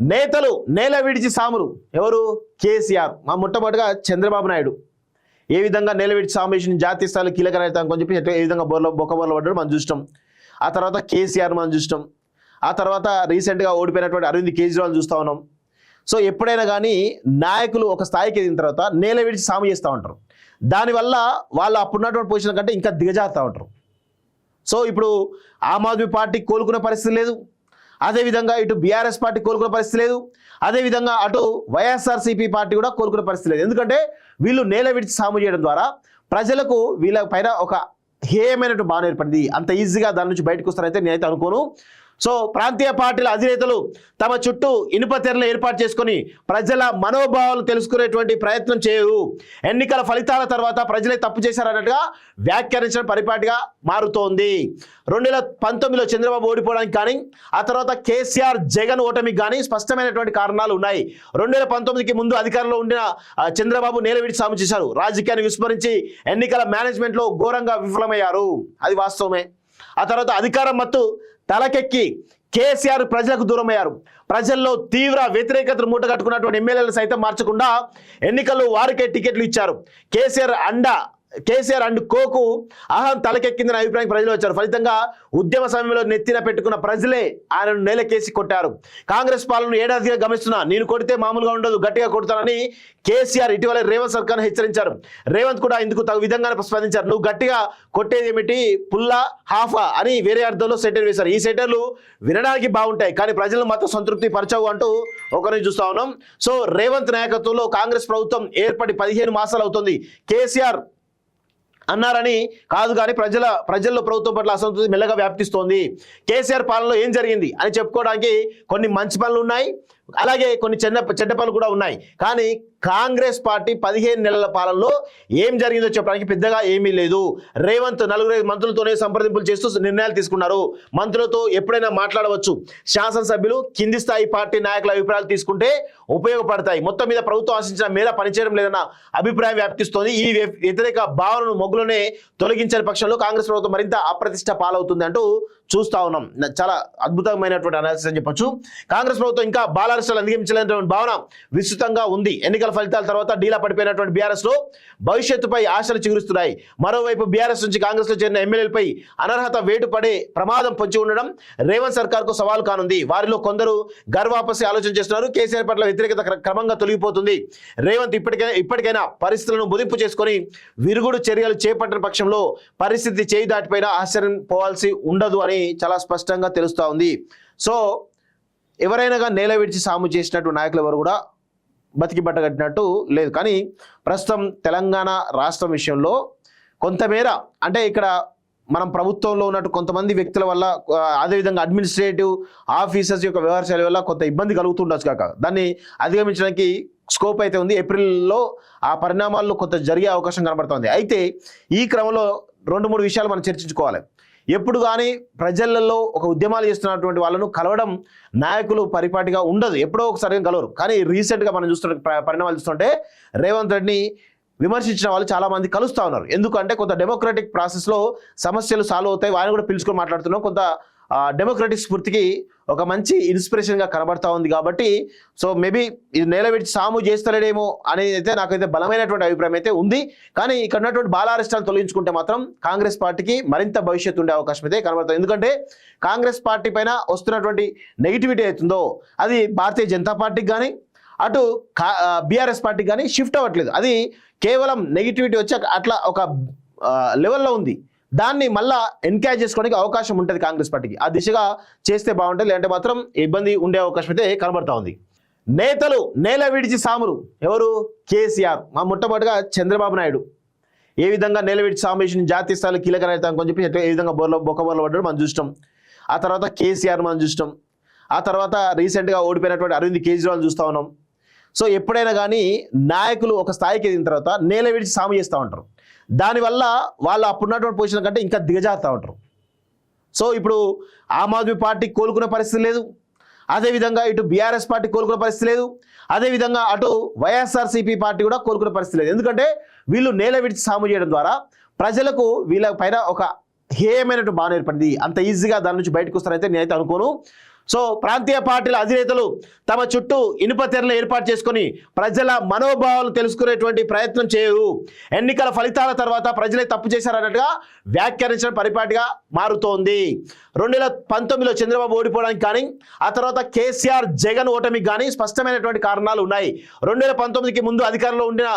నేతలు నేల విడిచి సామురు ఎవరు? కేసీఆర్. మా మొట్టమొదటిగా చంద్రబాబు నాయుడు ఏ విధంగా నేల విడిచి సాము చేసిన జాతీయ స్థాయిలో కీలక నేత అని చెప్పి ఏ విధంగా బొక్కబోర్లో పడ్డాడు మనం చూసినాం. ఆ తర్వాత కేసీఆర్ మనం చూసినాం. ఆ తర్వాత రీసెంట్గా ఓడిపోయినటువంటి అరవింద్ కేజ్రీవాల్ చూస్తూ ఉన్నాం. సో ఎప్పుడైనా కానీ నాయకులు ఒక స్థాయికి ఎదిగిన తర్వాత నేల విడిచి సాము చేస్తూ ఉంటారు. దానివల్ల వాళ్ళు అప్పుడున్నటువంటి పొజిషన్ కంటే ఇంకా దిగజారుతూ ఉంటారు. సో ఇప్పుడు ఆమ్ ఆద్మీ పార్టీ కోలుకునే పరిస్థితి లేదు, అదేవిధంగా ఇటు బీఆర్ఎస్ పార్టీ కోలుకునే పరిస్థితి లేదు, అదేవిధంగా అటు వైఎస్ఆర్సీపీ పార్టీ కూడా కోలుకునే పరిస్థితి లేదు. ఎందుకంటే వీళ్ళు నేల విడిచి సాము చేయడం ద్వారా ప్రజలకు వీళ్ళ పైన ఒక హేయమైనటువంటి భావన ఏర్పడింది. అంత ఈజీగా దాని నుంచి బయటకు వస్తారైతే నేనైతే అనుకోను. సో ప్రాంతీయ పార్టీల అధినేతలు తమ చుట్టూ ఇనుప తెరలు ఏర్పాటు చేసుకొని ప్రజల మనోభావాలు తెలుసుకునేటువంటి ప్రయత్నం చేయరు. ఎన్నికల ఫలితాల తర్వాత ప్రజలే తప్పు చేశారన్నట్టుగా వ్యాఖ్యానించడం పరిపాటిగా మారుతోంది. 2019లో చంద్రబాబు ఓడిపోవడానికి కానీ, ఆ తర్వాత కేసీఆర్ జగన్ ఓటమికి కానీ స్పష్టమైనటువంటి కారణాలు ఉన్నాయి. 2019కి ముందు అధికారంలో ఉండిన చంద్రబాబు నేల విడిచి సాము చేశారు. రాజకీయాన్ని విస్మరించి ఎన్నికల మేనేజ్మెంట్లో ఘోరంగా విఫలమయ్యారు, అది వాస్తవమే. ఆ తర్వాత అధికారం మత్తు తలకెక్కి కేసీఆర్ ప్రజలకు దూరమయ్యారు. ప్రజల్లో తీవ్ర వ్యతిరేకతను మూటగట్టుకున్నటువంటి ఎమ్మెల్యేలు సైతం మార్చకుండా ఎన్నికల్లో వారికే టికెట్లు ఇచ్చారు. కేసీఆర్ అండ్ కోకు అహం తలకెక్కిందని అభిప్రాయం ప్రజలు వచ్చారు. ఫలితంగా ఉద్యమ సమయంలో నెత్తిన పెట్టుకున్న ప్రజలే ఆయనను నేలకేసి కొట్టారు. కాంగ్రెస్ పాలన ఏడాదిగా గమనిస్తున్నా, నేను కొడితే మామూలుగా ఉండదు, గట్టిగా కొడతానని కేసీఆర్ ఇటీవల రేవంత్ సర్కార్ను హెచ్చరించారు. రేవంత్ కూడా ఇందుకు తగు విధంగానే స్పందించారు. నువ్వు గట్టిగా కొట్టేది ఏమిటి, పుల్లా హాఫా అని వేరే అర్థంలో సెటర్ వేశారు. ఈ సెటర్లు వినడానికి బాగుంటాయి కానీ ప్రజలను మాత్రం సంతృప్తి పరచవు అంటూ ఒకరిని చూస్తా ఉన్నాం. సో రేవంత్ నాయకత్వంలో కాంగ్రెస్ ప్రభుత్వం ఏర్పడి 15 మాసాలు అవుతుంది. కేసీఆర్ అన్నారని కాదు కానీ ప్రజల్లో ప్రభుత్వం పట్ల అసంతృప్తి మెల్లగా వ్యాప్తిస్తోంది. కేసీఆర్ పాలనలో ఏం జరిగింది అని చెప్పుకోవడానికి కొన్ని మంచి పనులు ఉన్నాయి, అలాగే కొన్ని చెడ్డ పనులు కూడా ఉన్నాయి. కానీ కాంగ్రెస్ పార్టీ 15 నెలల పాలనలో ఏం జరిగిందో చెప్పడానికి పెద్దగా ఏమీ లేదు. రేవంత్ 4 మంత్రులతోనే సంప్రదింపులు చేస్తూ నిర్ణయాలు తీసుకున్నారు. మంత్రులతో ఎప్పుడైనా మాట్లాడవచ్చు. శాసనసభ్యులు కింది స్థాయి పార్టీ నాయకుల అభిప్రాయాలు తీసుకుంటే ఉపయోగపడతాయి. మొత్తం మీద ప్రభుత్వం ఆశించిన మేర పనిచేయడం లేదన్న అభిప్రాయం వ్యాప్తిస్తోంది. ఈ వ్యతిరేక భావనను మొగ్గులోనే తొలగించని పక్షంలో కాంగ్రెస్ ప్రభుత్వం మరింత అప్రతిష్ట పాలవుతుంది అంటూ చూస్తా ఉన్నాం. చాలా అద్భుతమైనటువంటి అనాలిసిస్ అని చెప్పొచ్చు. కాంగ్రెస్ ప్రభుత్వం ఇంకా బాలారిస్టులు అందించలేనటువంటి భావన విస్తృతంగా ఉంది. ఎన్నికల ఫలితాల తర్వాత డీలా పడిపోయినటువంటి బీఆర్ఎస్ లో భవిష్యత్తుపై ఆశలు చిగురుస్తున్నాయి. మరోవైపు బీఆర్ఎస్ నుంచి కాంగ్రెస్ లో చేరిన ఎమ్మెల్యేలపై అనర్హత వేటు పడే ప్రమాదం పొంచి ఉండడం రేవంత్ సర్కార్ కు సవాల్ కానుంది. వారిలో కొందరు గర్వాపసి ఆలోచన చేస్తున్నారు. కేసీఆర్ పట్ల వ్యతిరేకత క్రమంగా తొలగిపోతుంది. రేవంత్ ఇప్పటికైనా పరిస్థితులను ముదింపు చేసుకొని విరుగుడు చర్యలు చేపట్టిన పక్షంలో పరిస్థితి చేయి దాటిపోయినా ఆశ్చర్యం పోవాల్సి ఉండదు అని చాలా స్పష్టంగా తెలుస్తూ ఉంది. సో ఎవరైనా నేల విడిచి సాము చేసినట్టు నాయకులు ఎవరు కూడా బతికి బట్టగట్టినట్టు లేదు. కానీ ప్రస్తుతం తెలంగాణ రాష్ట్రం విషయంలో కొంతమేర అంటే ఇక్కడ మనం ప్రభుత్వంలో ఉన్నట్టు కొంతమంది వ్యక్తుల వల్ల, అదేవిధంగా అడ్మినిస్ట్రేటివ్ ఆఫీసర్స్ యొక్క వ్యవహారాల వల్ల కొంత ఇబ్బంది కలుగుతుండొచ్చు కాక దాన్ని అధిగమించడానికి స్కోప్ అయితే ఉంది. ఏప్రిల్లో ఆ పరిణామాల్లో కొంత జరిగే అవకాశం కనబడుతుంది. అయితే ఈ క్రమంలో 2-3 విషయాలు మనం చర్చించుకోవాలి. ఎప్పుడు కానీ ప్రజలలో ఒక ఉద్యమాలు చేస్తున్నటువంటి వాళ్ళను కలవడం నాయకులు పరిపాటిగా ఉండదు, ఎప్పుడో ఒకసారి కలవరు. కానీ రీసెంట్గా మనం చూస్తున్న పరిణామాలు చూస్తుంటే రేవంత్ రెడ్డిని విమర్శించిన వాళ్ళు చాలా మంది కలుస్తూ ఉన్నారు. ఎందుకంటే కొంత డెమోక్రటిక్ ప్రాసెస్లో సమస్యలు సాల్వ్ అవుతాయి, వారిని కూడా పిలుచుకొని మాట్లాడుతున్నాం. కొంత డెమోక్రటిక్ స్ఫూర్తికి ఒక మంచి ఇన్స్పిరేషన్గా కనబడతా ఉంది. కాబట్టి సో మేబీ ఇది నేల విడిచి సాము చేస్తలేడేమో అనేది అయితే నాకైతే బలమైనటువంటి అభిప్రాయం అయితే ఉంది. కానీ ఇక్కడ ఉన్నటువంటి బాలారిష్టాలు తొలగించుకుంటే మాత్రం కాంగ్రెస్ పార్టీకి మరింత భవిష్యత్తు ఉండే అవకాశం అయితే కనబడుతుంది. ఎందుకంటే కాంగ్రెస్ పార్టీ పైన వస్తున్నటువంటి నెగిటివిటీ అవుతుందో అది భారతీయ జనతా పార్టీకి కానీ అటు బీఆర్ఎస్ పార్టీకి కానీ షిఫ్ట్ అవ్వట్లేదు. అది కేవలం నెగిటివిటీ వచ్చి అట్లా ఒక లెవెల్లో ఉంది. దాన్ని మళ్ళా ఎన్కరేజ్ చేసుకోవడానికి అవకాశం ఉంటుంది కాంగ్రెస్ పార్టీకి. ఆ దిశగా చేస్తే బాగుంటుంది, లేదంటే మాత్రం ఇబ్బంది ఉండే అవకాశం అయితే కనబడతా ఉంది. నేతలు నేల విడిచి సామురు ఎవరు? కేసీఆర్. మా మొట్టమొదటిగా చంద్రబాబు నాయుడు ఏ విధంగా నేల విడిచి సాము చేసిన జాతీయ స్థాయిలో కీలక నేత అని చెప్పి ఏ విధంగా బొక్కబోర్లో పడ్డాడు మనం చూసినాం. ఆ తర్వాత కేసీఆర్ మనం చూసినాం. ఆ తర్వాత రీసెంట్గా ఓడిపోయినటువంటి అరవింద్ కేజ్రీవాల్ చూస్తూ ఉన్నాం. సో ఎప్పుడైనా కానీ నాయకులు ఒక స్థాయికి ఎదిగిన తర్వాత నేల విడిచి సాము చేస్తూ ఉంటారు. దానివల్ల వాళ్ళు అప్పుడున్నటువంటి పొజిషన్ కంటే ఇంకా దిగజారుతూ ఉంటారు. సో ఇప్పుడు ఆమ్ ఆద్మీ పార్టీ కోలుకునే పరిస్థితి లేదు, అదేవిధంగా ఇటు బీఆర్ఎస్ పార్టీ కోలుకునే పరిస్థితి లేదు, అదేవిధంగా అటు వైఎస్ఆర్సీపీ పార్టీ కూడా కోలుకునే పరిస్థితి లేదు. ఎందుకంటే వీళ్ళు నేల విడిచి సాము చేయడం ద్వారా ప్రజలకు వీళ్ళ పైన ఒక హేయమైనటువంటి భావన ఏర్పడింది. అంత ఈజీగా దాని నుంచి బయటకు వస్తారైతే నేనైతే అనుకోను. సో ప్రాంతీయ పార్టీల అధినేతలు తమ చుట్టూ ఇనుప తెరలు ఏర్పాటు చేసుకొని ప్రజల మనోభావాలు తెలుసుకునేటువంటి ప్రయత్నం చేయరు. ఎన్నికల ఫలితాల తర్వాత ప్రజలే తప్పు చేశారన్నట్టుగా వ్యాఖ్యానించడం పరిపాటిగా మారుతోంది. 2019లో చంద్రబాబు ఓడిపోవడానికి కానీ ఆ తర్వాత కేసీఆర్ జగన్ ఓటమికి కానీ స్పష్టమైనటువంటి కారణాలు ఉన్నాయి. 2019కి ముందు అధికారంలో ఉండిన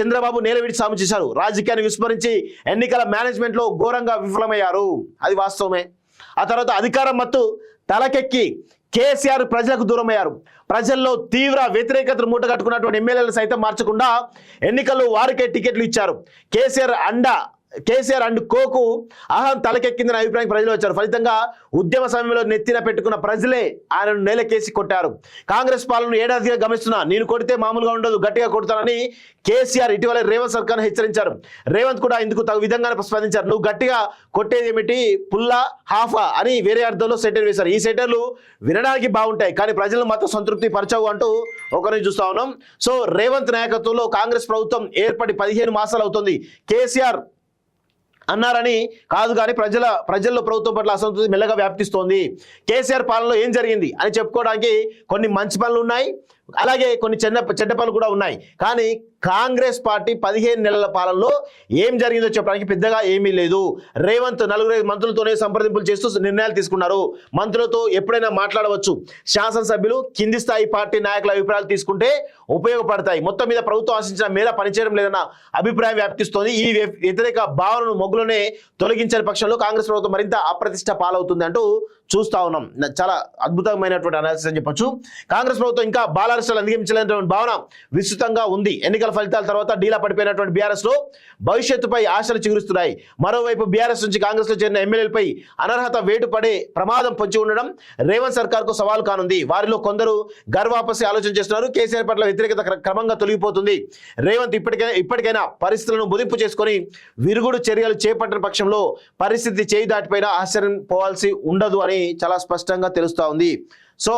చంద్రబాబు నేలవిడిచి సాము చేశారు. రాజకీయాన్ని విస్మరించి ఎన్నికల మేనేజ్మెంట్లో ఘోరంగా విఫలమయ్యారు. అది వాస్తవమే. ఆ తర్వాత అధికారం మత్తు తలకెక్కి కేసీఆర్ ప్రజలకు దూరమయ్యారు. ప్రజల్లో తీవ్ర వ్యతిరేకతను మూటగట్టుకున్నటువంటి ఎమ్మెల్యేలు సైతం మార్చకుండా ఎన్నికల్లో వారికే టికెట్లు ఇచ్చారు. కేసీఆర్ అండ్ కోకు అహం తలకెక్కిందని అభిప్రాయం ప్రజలు వచ్చారు. ఫలితంగా ఉద్యమ సమయంలో నెత్తిన పెట్టుకున్న ప్రజలే ఆయనను నేలకేసి కొట్టారు. కాంగ్రెస్ పాలనను ఏడాదిగా గమనిస్తున్నా, నేను కొడితే మామూలుగా ఉండదు, గట్టిగా కొడతానని కేసీఆర్ ఇటీవల రేవంత్ సర్కార్ను హెచ్చరించారు. రేవంత్ కూడా ఇందుకు తగు విధంగానే స్పందించారు. నువ్వు గట్టిగా కొట్టేది ఏమిటి, పుల్లా హాఫా అని వేరే అర్థంలో సెటర్ వేశారు. ఈ సెటర్లు వినడానికి బాగుంటాయి కానీ ప్రజలను మాత్రం సంతృప్తి పరచవు అంటూ ఒకరిని చూస్తా ఉన్నాం. సో రేవంత్ నాయకత్వంలో కాంగ్రెస్ ప్రభుత్వం ఏర్పడి 15 మాసాలు అవుతుంది. కేసీఆర్ అన్నారని కాదు కానీ ప్రజల్లో ప్రభుత్వం పట్ల అసంతృప్తి మెల్లగా వ్యాప్తిస్తోంది. కేసీఆర్ పాలనలో ఏం జరిగింది అని చెప్పుకోవడానికి కొన్ని మంచి పనులు ఉన్నాయి, అలాగే కొన్ని చెడ్డ పనులు కూడా ఉన్నాయి. కానీ కాంగ్రెస్ పార్టీ 15 నెలల పాలనలో ఏం జరిగిందో చెప్పడానికి పెద్దగా ఏమీ లేదు. రేవంత్ 4 మంత్రులతోనే సంప్రదింపులు చేస్తూ నిర్ణయాలు తీసుకున్నారు. మంత్రులతో ఎప్పుడైనా మాట్లాడవచ్చు. శాసనసభ్యులు కింది స్థాయి పార్టీ నాయకుల అభిప్రాయాలు తీసుకుంటే ఉపయోగపడతాయి. మొత్తం మీద ప్రభుత్వం ఆశించిన మేర పనిచేయడం లేదన్న అభిప్రాయం వ్యాప్తిస్తోంది. ఈ వ్యతిరేక భావనను మొగ్గులోనే తొలగించని పక్షంలో కాంగ్రెస్ ప్రభుత్వం మరింత అప్రతిష్ట పాలవుతుంది అంటూ చూస్తా ఉన్నాం. చాలా అద్భుతమైనటువంటి అనాలిసిస్ అని చెప్పొచ్చు. కాంగ్రెస్ ప్రభుత్వం ఇంకా బాలారిస్టులు అందించలేనటువంటి భావన విస్తృతంగా ఉంది. ఎన్నికల ఫలితాల తర్వాత డీలా పడిపోయినటువంటి బీఆర్ఎస్ లో భవిష్యత్తుపై ఆశలు చిగురుస్తున్నాయి. మరోవైపు బీఆర్ఎస్ నుంచి కాంగ్రెస్ లో చేరిన ఎమ్మెల్యేలపై అనర్హత వేటు పడే ప్రమాదం పొంచి ఉండడం రేవంత్ సర్కార్ కు సవాల్ కానుంది. వారిలో కొందరు గర్వాపసి ఆలోచన చేస్తున్నారు. కేసీఆర్ పట్ల వ్యతిరేకత క్రమంగా తొలగిపోతుంది. రేవంత్ ఇప్పటికైనా పరిస్థితులను ముదింపు చేసుకొని విరుగుడు చర్యలు చేపట్టిన పక్షంలో పరిస్థితి చేయి దాటిపోయినా ఆశ్చర్యం పోవాల్సి ఉండదు అని చాలా స్పష్టంగా తెలుస్తూ ఉంది. సో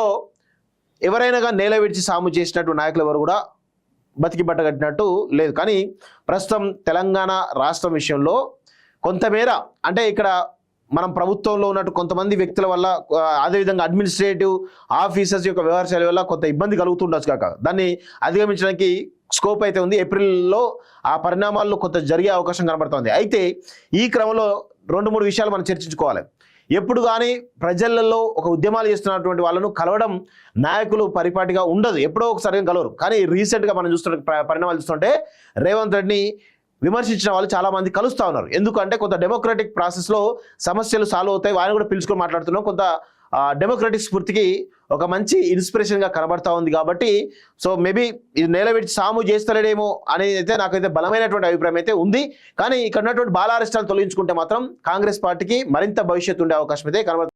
ఎవరైనా నేల విడిచి సాము చేసినట్టు నాయకులు ఎవరు కూడా బతికి బట్టగట్టినట్టు లేదు. కానీ ప్రస్తుతం తెలంగాణ రాష్ట్రం విషయంలో కొంతమేర అంటే ఇక్కడ మనం ప్రభుత్వంలో ఉన్నట్టు కొంతమంది వ్యక్తుల వల్ల, అదేవిధంగా అడ్మినిస్ట్రేటివ్ ఆఫీసర్స్ యొక్క వ్యవహార శైలి వల్ల కొంత ఇబ్బంది కలుగుతుండొచ్చు కాక దాన్ని అధిగమించడానికి స్కోప్ అయితే ఉంది. ఏప్రిల్లో ఆ పరిణామాల్లో కొంత జరిగే అవకాశం కనబడుతుంది. అయితే ఈ క్రమంలో 2-3 విషయాలు మనం చర్చించుకోవాలి. ఎప్పుడు కానీ ప్రజలలో ఒక ఉద్యమాలు చేస్తున్నటువంటి వాళ్ళను కలవడం నాయకులు పరిపాటిగా ఉండదు, ఎప్పుడో ఒకసారి కలవరు. కానీ రీసెంట్గా మనం చూస్తున్న పరిణామాలు చూస్తుంటే రేవంత్ రెడ్డిని విమర్శించిన వాళ్ళు చాలా మంది కలుస్తూ ఉన్నారు. ఎందుకంటే కొంత డెమోక్రటిక్ ప్రాసెస్లో సమస్యలు సాల్వ్ అవుతాయి, వారిని కూడా పిలుచుకొని మాట్లాడుతున్నాం. కొంత డెమోక్రటిక్ స్ఫూర్తికి ఒక మంచి ఇన్స్పిరేషన్గా కనబడతా ఉంది. కాబట్టి సో మేబీ ఇది నేల విడిచి సాము చేస్తలేడేమో అనేది అయితే నాకైతే బలమైనటువంటి అభిప్రాయం అయితే ఉంది. కానీ ఇక్కడ ఉన్నటువంటి బాలారిష్టాలు తొలగించుకుంటే మాత్రం కాంగ్రెస్ పార్టీకి మరింత భవిష్యత్తు ఉండే అవకాశం అయితే కనబడుతుంది.